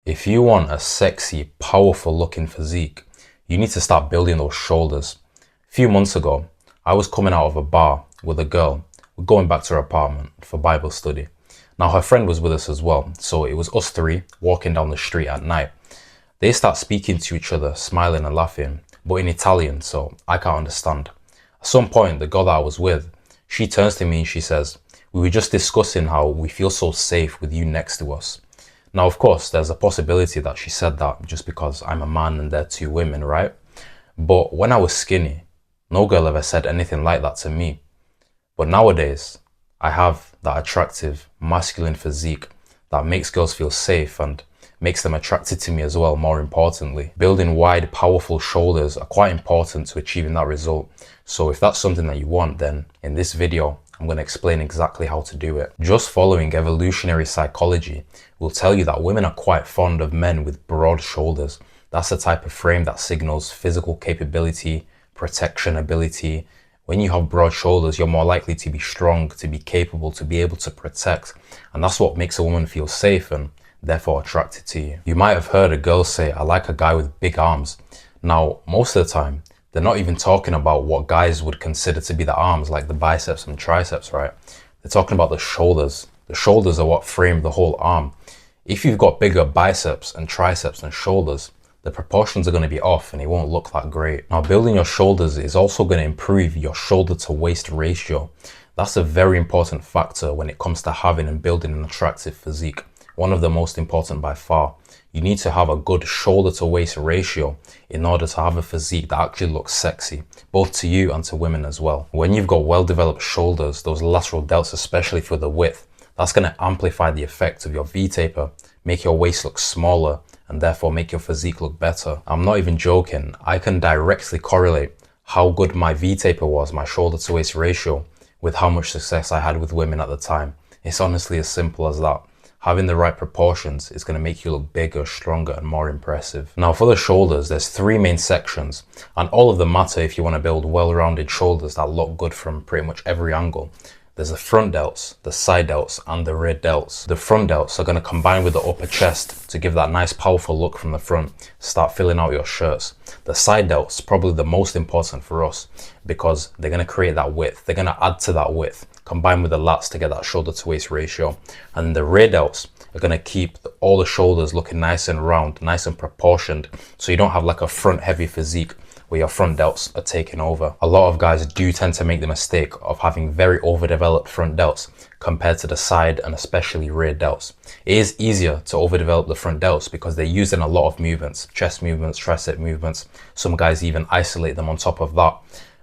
If you want a sexy, powerful looking physique, you need to start building those shoulders. A few months ago, I was coming out of a bar with a girl. We're going back to her apartment for Bible study. Now her friend was with us as well, so it was us three walking down the street at night. They start speaking to each other, smiling and laughing, but in Italian, so I can't understand. At some point, the girl that I was with, she turns to me and she says, "We were just discussing how we feel so safe with you next to us." Now, of course, there's a possibility that she said that just because I'm a man and they're two women, right? But when I was skinny, no girl ever said anything like that to me. But nowadays, I have that attractive, masculine physique that makes girls feel safe and makes them attracted to me as well, more importantly. Building wide, powerful shoulders are quite important to achieving that result. So if that's something that you want, then in this video, I'm going to explain exactly how to do it. Just following evolutionary psychology will tell you that women are quite fond of men with broad shoulders. That's the type of frame that signals physical capability, protection ability. When you have broad shoulders, you're more likely to be strong, to be capable, to be able to protect. And that's what makes a woman feel safe and therefore attracted to you. You might have heard a girl say, "I like a guy with big arms." Now, most of the time, they're not even talking about what guys would consider to be the arms, like the biceps and triceps, right? They're talking about the shoulders. The shoulders are what frame the whole arm. If you've got bigger biceps and triceps and shoulders, the proportions are going to be off and it won't look that great. Now, building your shoulders is also going to improve your shoulder to waist ratio. That's a very important factor when it comes to having and building an attractive physique. One of the most important by far. You need to have a good shoulder to waist ratio in order to have a physique that actually looks sexy, both to you and to women as well. When you've got well-developed shoulders, those lateral delts, especially for the width, that's going to amplify the effect of your V-taper, make your waist look smaller, and therefore make your physique look better. I'm not even joking. I can directly correlate how good my V-taper was, my shoulder to waist ratio, with how much success I had with women at the time. It's honestly as simple as that. Having the right proportions is going to make you look bigger, stronger, and more impressive. Now for the shoulders, there's three main sections, and all of them matter if you want to build well-rounded shoulders that look good from pretty much every angle. There's the front delts, the side delts, and the rear delts. The front delts are going to combine with the upper chest to give that nice, powerful look from the front. Start filling out your shirts. The side delts, probably the most important for us because they're going to create that width. They're going to add to that width, combine with the lats to get that shoulder to waist ratio. And the rear delts are going to keep all the shoulders looking nice and round, nice and proportioned, so you don't have like a front heavy physique where your front delts are taking over. A lot of guys do tend to make the mistake of having very overdeveloped front delts compared to the side and especially rear delts. It is easier to overdevelop the front delts because they're used in a lot of movements, chest movements, tricep movements. Some guys even isolate them on top of that.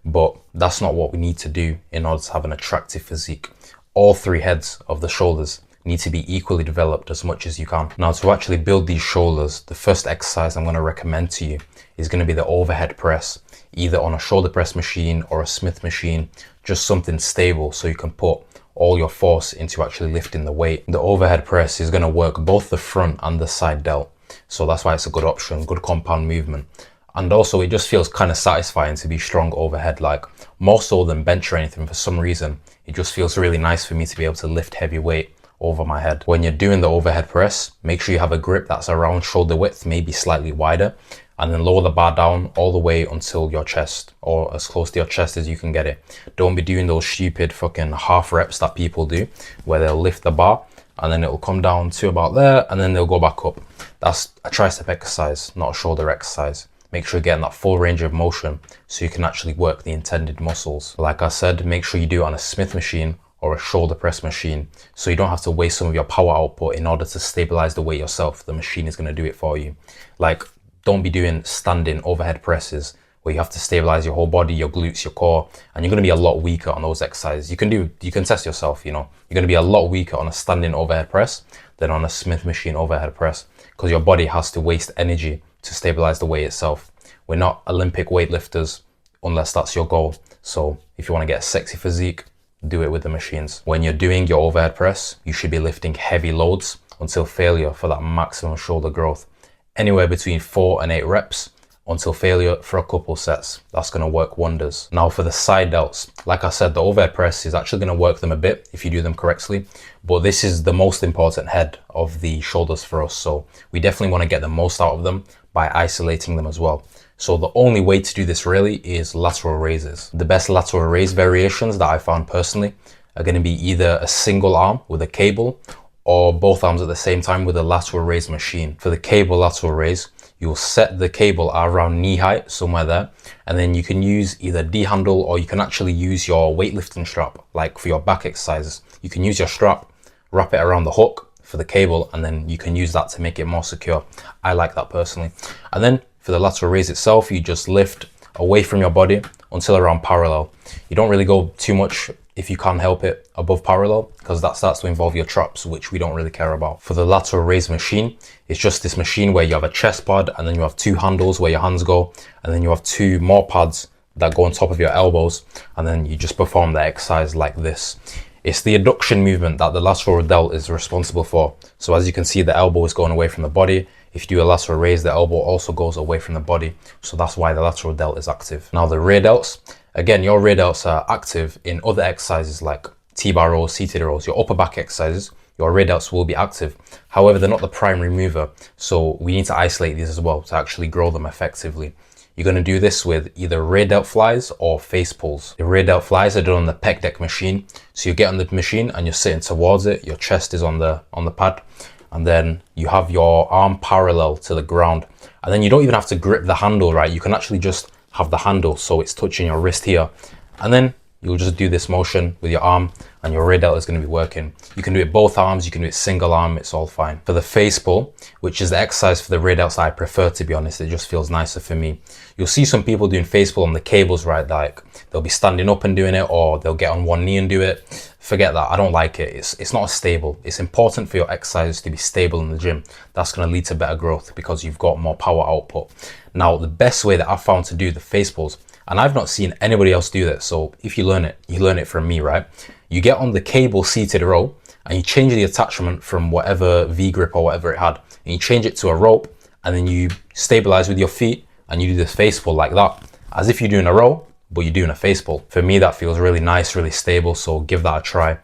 But that's not what we need to do in order to have an attractive physique. All three heads of the shoulders need to be equally developed as much as you can. Now to actually build these shoulders, the first exercise I'm going to recommend to you is going to be the overhead press, either on a shoulder press machine or a Smith machine, just something stable so you can put all your force into actually lifting the weight. The overhead press is going to work both the front and the side delt. So that's why it's a good option, good compound movement. And also it just feels kind of satisfying to be strong overhead, like more so than bench or anything. For some reason, it just feels really nice for me to be able to lift heavy weight over my head. When you're doing the overhead press, make sure you have a grip that's around shoulder width, maybe slightly wider, and then lower the bar down all the way until your chest, or as close to your chest as you can get it. Don't be doing those stupid fucking half reps that people do, where they'll lift the bar and then it'll come down to about there and then they'll go back up. That's a tricep exercise, not a shoulder exercise. Make sure you're getting that full range of motion so you can actually work the intended muscles. Like I said, make sure you do it on a Smith machine or a shoulder press machine so you don't have to waste some of your power output in order to stabilize the weight yourself. The machine is going to do it for you. Like, don't be doing standing overhead presses where you have to stabilize your whole body, your glutes, your core, and you're going to be a lot weaker on those exercises. You can test yourself, you know. You're going to be a lot weaker on a standing overhead press than on a Smith machine overhead press because your body has to waste energy to stabilize the weight itself. We're not Olympic weightlifters unless that's your goal. So if you want to get a sexy physique, do it with the machines. When you're doing your overhead press, you should be lifting heavy loads until failure for that maximum shoulder growth. Anywhere between 4 and 8 reps until failure for a couple sets. That's going to work wonders. Now for the side delts, like I said, the overhead press is actually going to work them a bit if you do them correctly, but this is the most important head of the shoulders for us. So we definitely want to get the most out of them by isolating them as well. So the only way to do this really is lateral raises. The best lateral raise variations that I found personally are going to be either a single arm with a cable or both arms at the same time with a lateral raise machine. For the cable lateral raise, you'll set the cable around knee height, somewhere there, and then you can use either D-handle or you can actually use your weightlifting strap, like for your back exercises. You can use your strap, wrap it around the hook for the cable, and then you can use that to make it more secure. I like that personally. And then for the lateral raise itself, you just lift away from your body until around parallel. You don't really go too much, if you can't help it, above parallel, because that starts to involve your traps, which we don't really care about. For the lateral raise machine, it's just this machine where you have a chest pad and then you have two handles where your hands go, and then you have two more pads that go on top of your elbows, and then you just perform the exercise like this. It's the adduction movement that the lateral delt is responsible for. So as you can see, the elbow is going away from the body. If you do a lateral raise, the elbow also goes away from the body. So that's why the lateral delt is active. Now the rear delts, again, your rear delts are active in other exercises like T-bar rows, seated rows. Your upper back exercises, your rear delts will be active. However, they're not the primary mover. So we need to isolate these as well to actually grow them effectively. You're going to do this with either rear delt flies or face pulls. The rear delt flies are done on the pec deck machine. So you get on the machine and you're sitting towards it. Your chest is on the pad, and then you have your arm parallel to the ground. And then you don't even have to grip the handle, right? You can actually just have the handle so it's touching your wrist here. And then you'll just do this motion with your arm and your rear delt is going to be working. You can do it both arms, you can do it single arm, it's all fine. For the face pull, which is the exercise for the rear delts I prefer, to be honest, it just feels nicer for me. You'll see some people doing face pull on the cables, right? Like they'll be standing up and doing it, or they'll get on one knee and do it. Forget that, I don't like it. It's not stable. It's important for your exercises to be stable in the gym. That's going to lead to better growth because you've got more power output. Now, the best way that I've found to do the face pulls, and I've not seen anybody else do this, so if you learn it from me, right? You get on the cable seated row and you change the attachment from whatever V-grip or whatever it had, and you change it to a rope, and then you stabilize with your feet and you do this face pull like that, as if you're doing a row, but you're doing a face pull. For me, that feels really nice, really stable, so give that a try.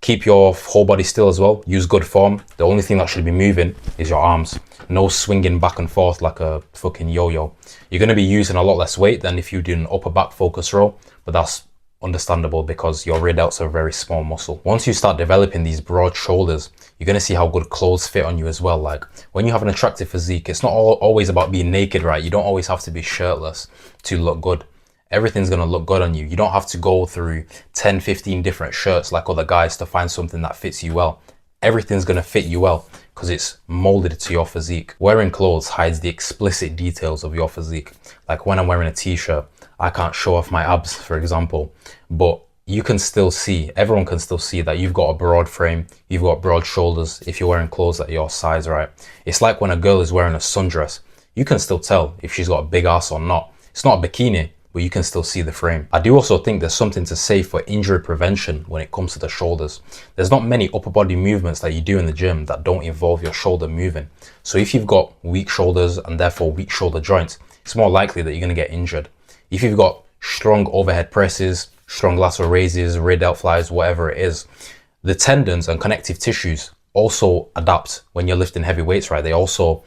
Keep your whole body still as well. Use good form. The only thing that should be moving is your arms. No swinging back and forth like a fucking yo-yo. You're going to be using a lot less weight than if you do an upper back focus row, but that's understandable because your rear delts are a very small muscle. Once you start developing these broad shoulders, you're going to see how good clothes fit on you as well. Like when you have an attractive physique, it's not always about being naked, right? You don't always have to be shirtless to look good. Everything's going to look good on you. You don't have to go through 10, 15 different shirts like other guys to find something that fits you well. Everything's going to fit you well because it's molded to your physique. Wearing clothes hides the explicit details of your physique. Like when I'm wearing a t-shirt, I can't show off my abs, for example, but you can still see, everyone can still see that you've got a broad frame, you've got broad shoulders if you're wearing clothes at your size, right? It's like when a girl is wearing a sundress, you can still tell if she's got a big ass or not. It's not a bikini, but you can still see the frame. I do also think there's something to say for injury prevention when it comes to the shoulders. There's not many upper body movements that you do in the gym that don't involve your shoulder moving. So if you've got weak shoulders and therefore weak shoulder joints, it's more likely that you're going to get injured. If you've got strong overhead presses, strong lateral raises, rear delt flies, whatever it is, the tendons and connective tissues also adapt when you're lifting heavy weights, right? They also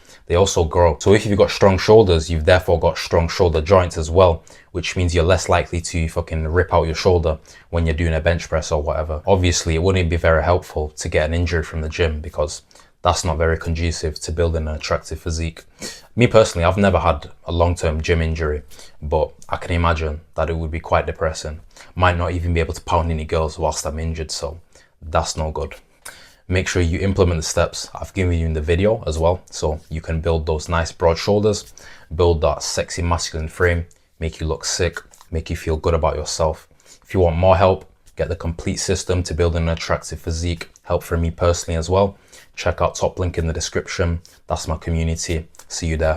grow. So if you've got strong shoulders, you've therefore got strong shoulder joints as well, which means you're less likely to fucking rip out your shoulder when you're doing a bench press or whatever. Obviously, it wouldn't be very helpful to get an injury from the gym because that's not very conducive to building an attractive physique. Me personally, I've never had a long-term gym injury, but I can imagine that it would be quite depressing. Might not even be able to pound any girls whilst I'm injured, so that's no good. Make sure you implement the steps I've given you in the video as well, so you can build those nice broad shoulders, build that sexy masculine frame, make you look sick, make you feel good about yourself. If you want more help, get the complete system to build an attractive physique, help from me personally as well, check out top link in the description. That's my community. See you there.